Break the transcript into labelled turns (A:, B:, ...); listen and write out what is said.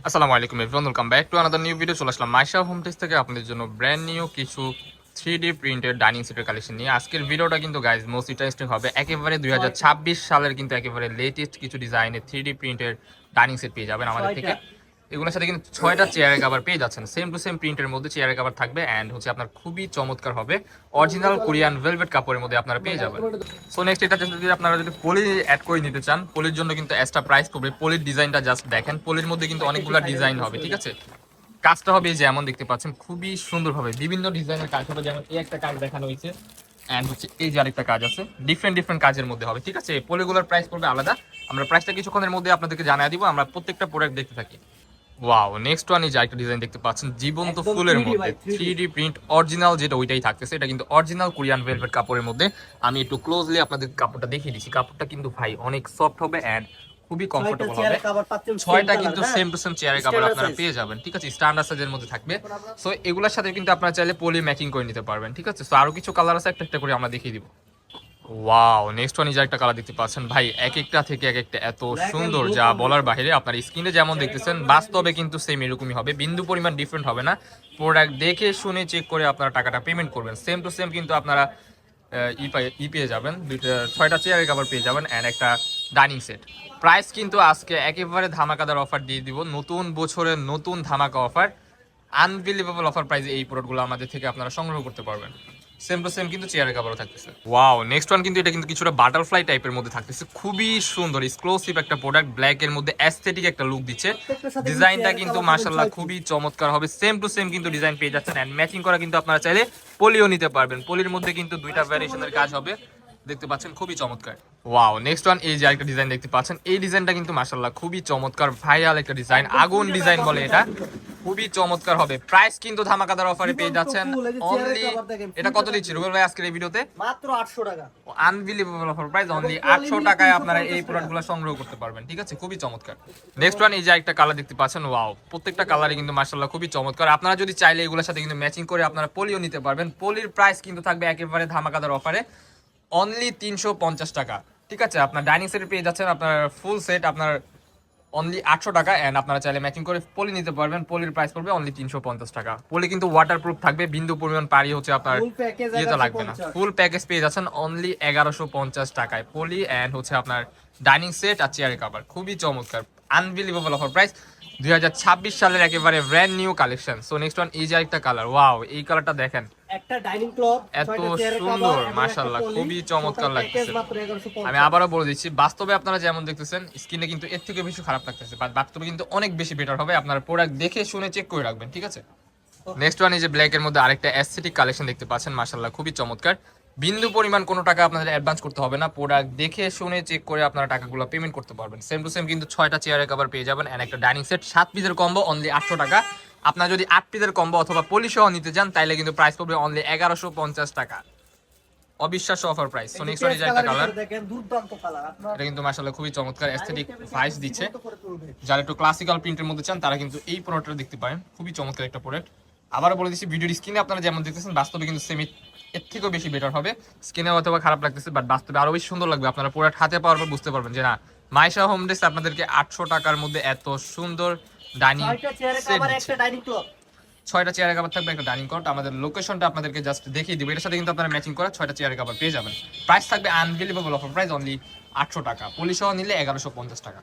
A: আসসালামু আলাইকুম everyone, welcome back to another new video. চলে আসলাম মাইশা হোম টেক্স থেকে আপনাদের জন্য ব্র্যান্ড নিউ কিছু 3D প্রিন্টেড ডাইনিং সেটের কালেকশন নিয়ে। আজকের ভিডিওটা কিন্তু গাইজ মোস্ট ইন্টারেস্টিং হবে। একেবারে 2026 সালের কিন্তু একেবারে লেটেস্ট কিছু ডিজাইনের 3D প্রিন্টের ডাইনিং সেট পেয়ে যাবেন আমাদের থেকে। এগুলোর সাথে কিন্তু 6টা চেয়ারের কভার পেয়ে যাচ্ছেন, সেম টু সেম প্রিন্টের মধ্যে চেয়ারের কভার থাকবে অ্যান্ড হচ্ছে আপনার খুবই চমৎকার হবে। অরিজিনাল কোরিয়ান ভেলভেট কাপড়ের মধ্যে আপনারা পেয়ে যাবেন। সো নেক্সট এটা যদি আপনারা যদি পলি অ্যাড করে নিতে চান, পলির জন্য কিন্তু এক্সট্রা প্রাইস পড়বে। পলির ডিজাইনটা জাস্ট দেখেন, পলির মধ্যে কিন্তু অনেকগুলো ডিজাইন হবে, ঠিক আছে। কাজটা হবে এই যে এমন দেখতে পাচ্ছেন, খুবই সুন্দরভাবে বিভিন্ন ডিজাইনের কাজ হবে। যেমন এই একটা কাজ দেখানো হয়েছে অ্যান্ড হচ্ছে এই যে আরেকটা কাজ আছে, ডিফারেন্ট ডিফারেন্ট কাজের মধ্যে হবে, ঠিক আছে। পলিগুলোর প্রাইস পড়বে আলাদা। আমরা প্রাইসটা কিছুক্ষণের মধ্যে আপনাদেরকে জানিয়ে দিব। আমরা প্রত্যেকটা প্রোডাক্ট দেখতে থাকি। ওয়াও, নেক্সট ওয়ান এই যে একটা ডিজাইন দেখতে পাচ্ছেন, জীবন্ত ফুলের মধ্যে 3D প্রিন্ট অরিজিনাল, যেটা ওইটাই থাকতেছে। এটা কিন্তু অরিজিনাল কোরিয়ান ভেলভেট কাপড়ের মধ্যে। আমি একটু ক্লোজলি আপনাদের কাপড়টা দেখিয়ে দিচ্ছি। কাপড়টা কিন্তু ভাই অনেক সফট হবে এন্ড খুবই কমফোর্টেবল হবে। 6টা কিন্তু সেম টু সেম চেয়ারের কাপড় আপনারা পেয়ে যাবেন, ঠিক আছে। স্ট্যান্ডার্ড সাইজের মধ্যে থাকবে। সো এগুলোর সাথে কিন্তু আপনারা চাইলে পলি ম্যাচিং করে নিতে পারবেন, ঠিক আছে। সো আরো কিছু কালার আছে, একটা একটা করে আমরা দেখিয়ে দিব। ওয়াও, নেক্সট ওয়ান এই যে একটা কালার দেখতে পাচ্ছেন ভাই, এক একটা থেকে এক একটা এত সুন্দর যা বলার বাইরে। আপনার স্ক্রিনে যেমন দেখতেছেন বাস্তবে কিন্তু সেম এরকমই হবে, বিন্দু পরিমাণ ডিফারেন্ট হবে না। প্রোডাক্ট দেখে শুনে চেক করে আপনারা টাকাটা পেমেন্ট করবেন। সেম টু সেম কিন্তু আপনারা পেয়ে যাবেন, 6টা চেয়ারের কভার পেয়ে যাবেন অ্যান্ড একটা ডাইনিং সেট। প্রাইস কিন্তু আজকে একেবারে ধামাকাদার অফার দিয়ে দিব, নতুন বছরের নতুন ধামাকা অফার। আনবিলিভেবল অফার প্রাইসে এই প্রোডাক্টগুলো আমাদের থেকে আপনারা সংগ্রহ করতে পারবেন। সেম টু সেম কিন্তু চেয়ারের কভারও থাকতেছে। ওয়াও, নেক্সট ওয়ান কিন্তু এটা কিন্তু কিছুটা বাটারফ্লাই টাইপের মধ্যে থাকতেছে, খুবই সুন্দর এক্সক্লুসিভ একটা প্রোডাক্ট। ব্ল্যাক এর মধ্যে অ্যাস্থেটিক একটা লুক দিচ্ছে। ডিজাইনটা কিন্তু মাশাআল্লাহ খুবই চমৎকার হবে। সেম টু সেম কিন্তু ডিজাইন পেয়ে যাচ্ছেন এন্ড ম্যাচিং করা কিন্তু আপনারা চাইলে পলিও নিতে পারবেন। পলির মধ্যে কিন্তু দুইটা ভ্যারিয়েশনের কাজ হবে, দেখতে পাচ্ছেন খুবই চমৎকার। ওয়াও, নেক্সট ওয়ান এই যে আরেকটা ডিজাইন দেখতে পাচ্ছেন। এই ডিজাইনটা কিন্তু মাশাআল্লাহ খুবই চমৎকার, ভাইরাল একটা ডিজাইন, আগুন ডিজাইন বলে এটা। খুবই চমৎকার হবে। প্রাইস কিন্তু ধামাকাদার অফারে পেয়ে যাচ্ছেন অনলি। এটা কত দিচ্ছি রুবেল ভাই আজকের এই ভিডিওতে?
B: মাত্র 800 টাকা।
A: আনবিলিভেবল অফার প্রাইস, অনলি 800 টাকায় আপনারা এই প্রোডাক্টগুলো সংগ্রহ করতে পারবেন, ঠিক আছে। খুবই চমৎকার। নেক্সট ওয়ান এই যে একটা কালার দেখতে পাচ্ছেন। ওয়াও, প্রত্যেকটা কালারই কিন্তু মাশাআল্লাহ খুবই চমৎকার। আপনারা যদি চাইলে এগুলোর সাথে কিন্তু ম্যাচিং করে আপনারা পলিও নিতে পারবেন। পলির প্রাইস কিন্তু থাকবে একেবারে ধামাকাদার অফারে অনলি 350 টাকা, ঠিক আছে। আপনার ডাইনিং সেট পেয়ে যাচ্ছেন আপনার ফুল সেট আপনার অনলি 800 টাকা অ্যান্ড আপনারা চাইলে ম্যাচিং করে পলি নিতে পারবেন। পলির প্রাইস পড়বে অনলি 350 টাকা। পলি কিন্তু ওয়াটারপ্রুফ থাকবে, বিন্দু পরিমাণ পানি হচ্ছে আপনার ইয়েতে লাগবে না। ফুল প্যাকেজ পেয়ে যাচ্ছেন অনলি 1150 টাকায় পলি অ্যান্ড হচ্ছে আপনার ডাইনিং সেট আর চেয়ারের কভার। খুবই চমৎকার, আনবিলিভেবল অফার প্রাইস, 2026 সালের একেবারে brand new collection. So next one এই যে একটা কালার। ওয়াও, এই কালারটা দেখেন,
B: একটা ডাইনিং ক্লথ
A: এত সুন্দর মাশাআল্লাহ, খুবই চমৎকার লাগতেছে। আমি আবারও বলে দিচ্ছি, বাস্তবে আপনারা যেমন দেখতেছেন স্ক্রিনে কিন্তু এর থেকে বেশি খারাপ লাগতেছে, বাট বাস্তবে কিন্তু অনেক বেশি বেটার হবে। আপনারা প্রোডাক্ট দেখে শুনে চেক করে রাখবেন, ঠিক আছে। নেক্সট ওয়ান এই যে ব্ল্যাক এর মধ্যে আরেকটা অ্যাস্থেটিক কালেকশন দেখতে পাচ্ছেন, মাশাআল্লাহ খুবই চমৎকার। বিন্দু পরিমাণ কোনো টাকা আপনাদের অ্যাডভান্স করতে হবে না, প্রোডাক্ট দেখে শুনে চেক করে আপনারা টাকাগুলো পেমেন্ট করতে পারবেন। সেম টু সেম কিন্তু 6টা চেয়ারের কভার পেয়ে যাবেন এন্ড একটা ডাইনিং সেট, 7 পিসের কম্বো অনলি 800 টাকা। আপনারা যদি 8 পিসের কম্বো অথবা পলি সহ নিতে চান তাইলে কিন্তু প্রাইস পড়বে অনলি 1150 টাকা। অবিশ্বাস্য offer price. So next one এই যে একটা কালার,
B: দেখেন দুর্দান্ত কালার। আপনারা
A: এটা কিন্তু মাশাআল্লাহ খুবই চমৎকার অ্যাস্থেটিক ভাইস দিচ্ছে। যারা একটু ক্লাসিক্যাল প্রিন্টের মধ্যে চান তারা কিন্তু এই প্রোডাক্টটা দেখতে পারেন, খুবই চমৎকার একটা প্রোডাক্ট। আবারও বলে দিচ্ছি, ভিডিওর স্ক্রিনে আপনারা যেমন দেখতেছেন বাস্তবে কিন্তু সেম এর থেকেও বেশি বেটার হবে। স্ক্রিনে অথবা খারাপ লাগতেছে বাট বাস্তবে আরো বেশি সুন্দর লাগবে। আপনারা প্রোডাক্ট হাতে পাওয়ার পর বুঝতে পারবেন যে না, মাইশা হোম ডেস্ক আপনাদেরকে 800 টাকার মধ্যে এত সুন্দর ডাইনিং সেট দিচ্ছে। 6টা চেয়ারের কভার থাকবে, একটা ডাইনিং কট। আমাদের লোকেশনটা আপনাদেরকে জাস্ট দেখিয়ে দিব। এটার সাথে কিন্তু আপনারা ম্যাচিং করা 6টা চেয়ারের কভার পেয়ে যাবেন। প্রাইস থাকবে আনবিলিভেবল অফার প্রাইস অনলি 800 টাকা, পলি সহ নিলে 1150 টাকা।